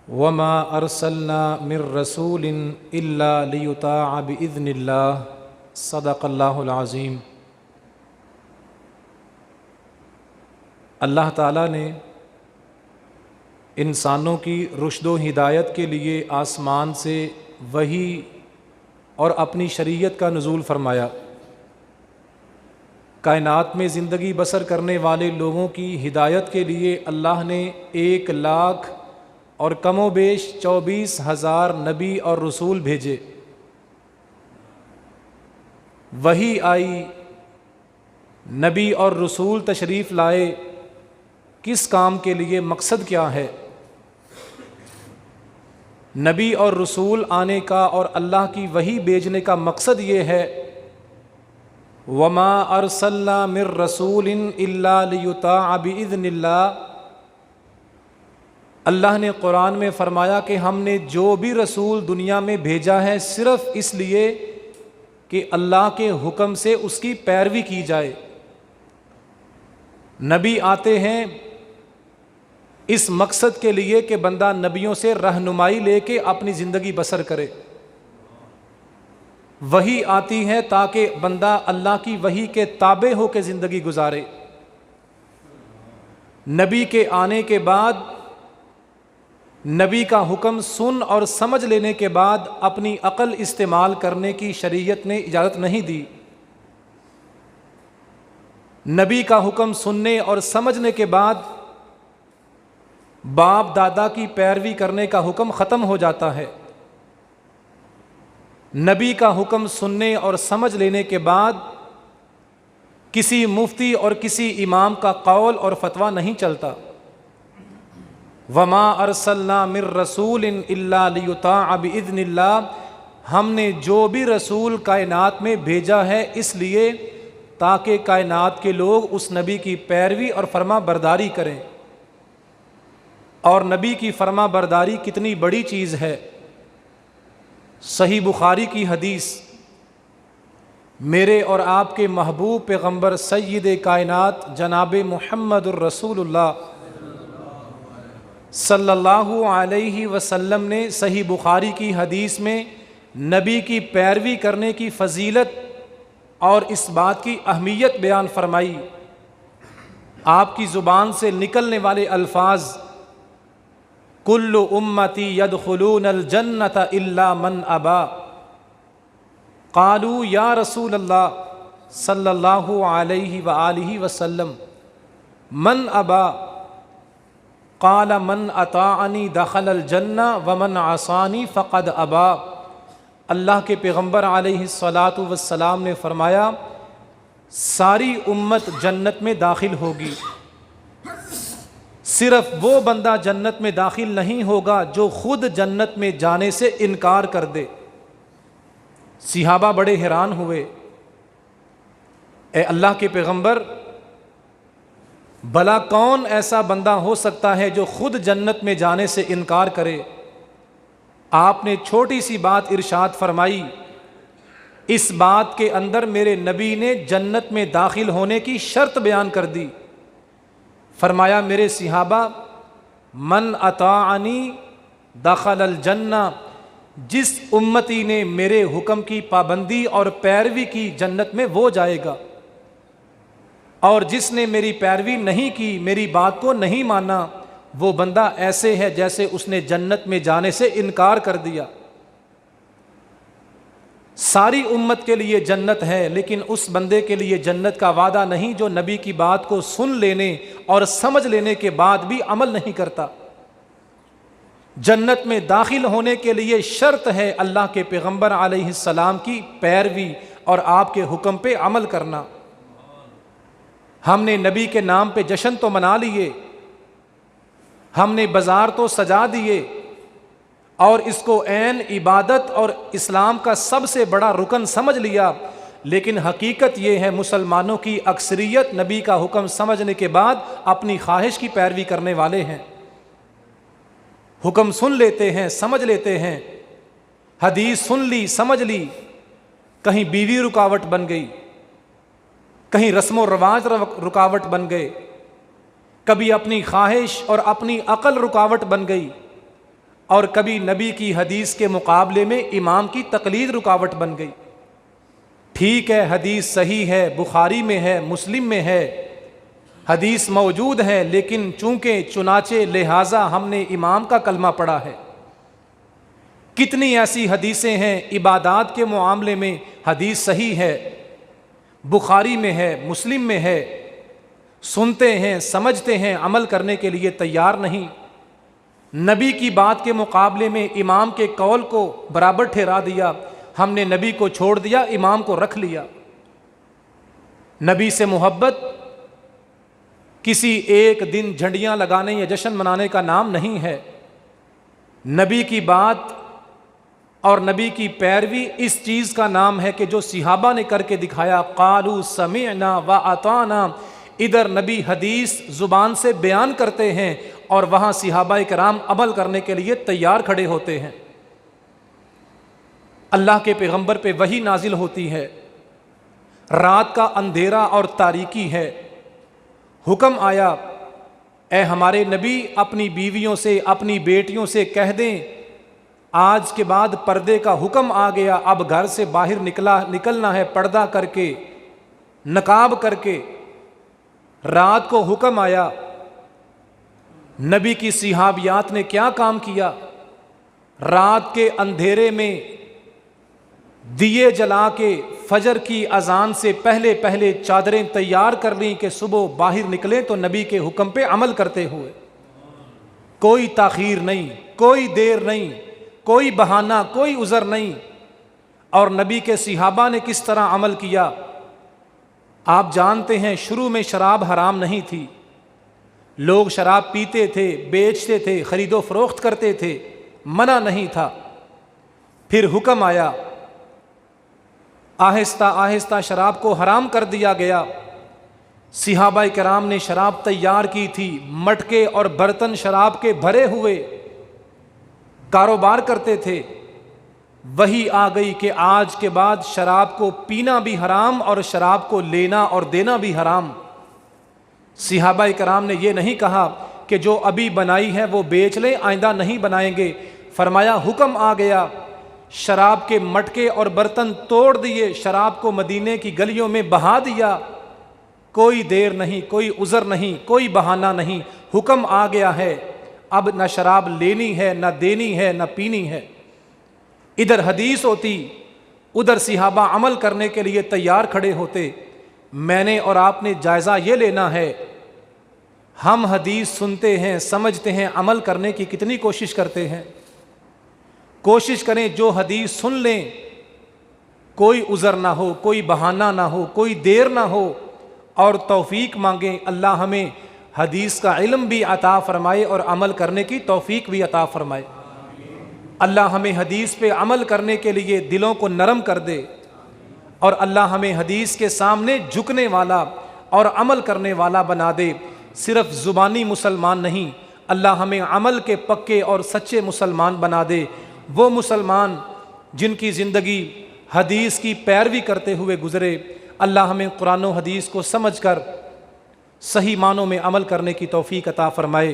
وما ارسلنا من رسول الا لیطاع باذن اللہ صدق اللہ العظیم۔ اللہ تعالیٰ نے انسانوں کی رشد و ہدایت کے لیے آسمان سے وحی اور اپنی شریعت کا نزول فرمایا۔ کائنات میں زندگی بسر کرنے والے لوگوں کی ہدایت کے لیے اللہ نے 1,00,000 اور کم و بیش 24,000 نبی اور رسول بھیجے۔ وحی آئی، نبی اور رسول تشریف لائے، کس کام کے لیے، مقصد کیا ہے؟ نبی اور رسول آنے کا اور اللہ کی وحی بھیجنے کا مقصد یہ ہے، وما ارسلنا من رسول الا لیطاع باذن اللہ۔ اللہ نے قرآن میں فرمایا کہ ہم نے جو بھی رسول دنیا میں بھیجا ہے صرف اس لیے کہ اللہ کے حکم سے اس کی پیروی کی جائے۔ نبی آتے ہیں اس مقصد کے لیے کہ بندہ نبیوں سے رہنمائی لے کے اپنی زندگی بسر کرے۔ وحی آتی ہے تاکہ بندہ اللہ کی وحی کے تابع ہو کے زندگی گزارے۔ نبی کے آنے کے بعد، نبی کا حکم سن اور سمجھ لینے کے بعد اپنی عقل استعمال کرنے کی شریعت نے اجازت نہیں دی۔ نبی کا حکم سننے اور سمجھنے کے بعد باپ دادا کی پیروی کرنے کا حکم ختم ہو جاتا ہے۔ نبی کا حکم سننے اور سمجھ لینے کے بعد کسی مفتی اور کسی امام کا قول اور فتویٰ نہیں چلتا۔ وما ارسلنا من رسول الا لیطاع باذن اللہ۔ ہم نے جو بھی رسول کائنات میں بھیجا ہے اس لیے تاکہ کائنات کے لوگ اس نبی کی پیروی اور فرما برداری کریں۔ اور نبی کی فرما برداری کتنی بڑی چیز ہے۔ صحیح بخاری کی حدیث، میرے اور آپ کے محبوب پیغمبر سید کائنات جناب محمد الرسول اللہ صلی اللہ علیہ وسلم نے صحیح بخاری کی حدیث میں نبی کی پیروی کرنے کی فضیلت اور اس بات کی اہمیت بیان فرمائی۔ آپ کی زبان سے نکلنے والے الفاظ، کل امتی یدخلون الجنۃ الا من ابا۔ قالوا یا رسول اللہ صلی اللہ علیہ وآلہ وسلم من ابا؟ قال من اطاعنی دخل الجنہ ومن عصانی فقد ابا۔ اللہ کے پیغمبر علیہ الصلاۃ والسلام نے فرمایا، ساری امت جنت میں داخل ہوگی، صرف وہ بندہ جنت میں داخل نہیں ہوگا جو خود جنت میں جانے سے انکار کر دے۔ صحابہ بڑے حیران ہوئے، اے اللہ کے پیغمبر، بھلا کون ایسا بندہ ہو سکتا ہے جو خود جنت میں جانے سے انکار کرے؟ آپ نے چھوٹی سی بات ارشاد فرمائی، اس بات کے اندر میرے نبی نے جنت میں داخل ہونے کی شرط بیان کر دی۔ فرمایا، میرے صحابہ، من اطاعنی دخل الجنہ، جس امتی نے میرے حکم کی پابندی اور پیروی کی جنت میں وہ جائے گا، اور جس نے میری پیروی نہیں کی، میری بات کو نہیں مانا، وہ بندہ ایسے ہے جیسے اس نے جنت میں جانے سے انکار کر دیا۔ ساری امت کے لیے جنت ہے، لیکن اس بندے کے لیے جنت کا وعدہ نہیں جو نبی کی بات کو سن لینے اور سمجھ لینے کے بعد بھی عمل نہیں کرتا۔ جنت میں داخل ہونے کے لیے شرط ہے اللہ کے پیغمبر علیہ السلام کی پیروی اور آپ کے حکم پہ عمل کرنا۔ ہم نے نبی کے نام پہ جشن تو منا لیے، ہم نے بازار تو سجا دیے، اور اس کو عین عبادت اور اسلام کا سب سے بڑا رکن سمجھ لیا، لیکن حقیقت یہ ہے مسلمانوں کی اکثریت نبی کا حکم سمجھنے کے بعد اپنی خواہش کی پیروی کرنے والے ہیں۔ حکم سن لیتے ہیں، سمجھ لیتے ہیں، حدیث سن لی، سمجھ لی، کہیں بیوی رکاوٹ بن گئی، کہیں رسم و رواج رکاوٹ بن گئے، کبھی اپنی خواہش اور اپنی عقل رکاوٹ بن گئی، اور کبھی نبی کی حدیث کے مقابلے میں امام کی تقلید رکاوٹ بن گئی۔ ٹھیک ہے، حدیث صحیح ہے، بخاری میں ہے، مسلم میں ہے، حدیث موجود ہے، لیکن چنانچہ لہٰذا ہم نے امام کا کلمہ پڑھا ہے۔ کتنی ایسی حدیثیں ہیں عبادات کے معاملے میں حدیث صحیح ہے، بخاری میں ہے، مسلم میں ہے، سنتے ہیں، سمجھتے ہیں، عمل کرنے کے لیے تیار نہیں۔ نبی کی بات کے مقابلے میں امام کے قول کو برابر ٹھہرا دیا، ہم نے نبی کو چھوڑ دیا، امام کو رکھ لیا۔ نبی سے محبت کسی ایک دن جھنڈیاں لگانے یا جشن منانے کا نام نہیں ہے۔ نبی کی بات اور نبی کی پیروی اس چیز کا نام ہے کہ جو صحابہ نے کر کے دکھایا، قالوا سمعنا واطعنا۔ ادھر نبی حدیث زبان سے بیان کرتے ہیں اور وہاں صحابہ کرام عمل کرنے کے لیے تیار کھڑے ہوتے ہیں۔ اللہ کے پیغمبر پہ وحی نازل ہوتی ہے، رات کا اندھیرا اور تاریکی ہے، حکم آیا اے ہمارے نبی اپنی بیویوں سے، اپنی بیٹیوں سے کہہ دیں آج کے بعد پردے کا حکم آ گیا، اب گھر سے باہر نکلنا ہے پردہ کر کے، نقاب کر کے۔ رات کو حکم آیا، نبی کی صحابیات نے کیا کام کیا؟ رات کے اندھیرے میں دیے جلا کے فجر کی اذان سے پہلے پہلے چادریں تیار کر لیں کہ صبح باہر نکلیں تو نبی کے حکم پہ عمل کرتے ہوئے، کوئی تاخیر نہیں، کوئی دیر نہیں، کوئی بہانہ، کوئی عذر نہیں۔ اور نبی کے صحابہ نے کس طرح عمل کیا؟ آپ جانتے ہیں شروع میں شراب حرام نہیں تھی، لوگ شراب پیتے تھے، بیچتے تھے، خرید و فروخت کرتے تھے، منع نہیں تھا۔ پھر حکم آیا، آہستہ آہستہ شراب کو حرام کر دیا گیا۔ صحابہ کرام نے شراب تیار کی تھی، مٹکے اور برتن شراب کے بھرے ہوئے، کاروبار کرتے تھے۔ وہی آ گئی کہ آج کے بعد شراب کو پینا بھی حرام اور شراب کو لینا اور دینا بھی حرام۔ صحابہ کرام نے یہ نہیں کہا کہ جو ابھی بنائی ہے وہ بیچ لیں، آئندہ نہیں بنائیں گے۔ فرمایا حکم آ گیا، شراب کے مٹکے اور برتن توڑ دیے، شراب کو مدینے کی گلیوں میں بہا دیا۔ کوئی دیر نہیں، کوئی عذر نہیں، کوئی بہانہ نہیں، حکم آ گیا ہے، اب نہ شراب لینی ہے، نہ دینی ہے، نہ پینی ہے۔ ادھر حدیث ہوتی، ادھر صحابہ عمل کرنے کے لیے تیار کھڑے ہوتے۔ میں نے اور آپ نے جائزہ یہ لینا ہے، ہم حدیث سنتے ہیں، سمجھتے ہیں، عمل کرنے کی کتنی کوشش کرتے ہیں؟ کوشش کریں جو حدیث سن لیں کوئی عذر نہ ہو، کوئی بہانہ نہ ہو، کوئی دیر نہ ہو، اور توفیق مانگیں اللہ ہمیں حدیث کا علم بھی عطا فرمائے اور عمل کرنے کی توفیق بھی عطا فرمائے۔ اللہ ہمیں حدیث پہ عمل کرنے کے لیے دلوں کو نرم کر دے، اور اللہ ہمیں حدیث کے سامنے جھکنے والا اور عمل کرنے والا بنا دے۔ صرف زبانی مسلمان نہیں، اللہ ہمیں عمل کے پکے اور سچے مسلمان بنا دے، وہ مسلمان جن کی زندگی حدیث کی پیروی کرتے ہوئے گزرے۔ اللہ ہمیں قرآن و حدیث کو سمجھ کر صحیح معنوں میں عمل کرنے کی توفیق عطا فرمائے۔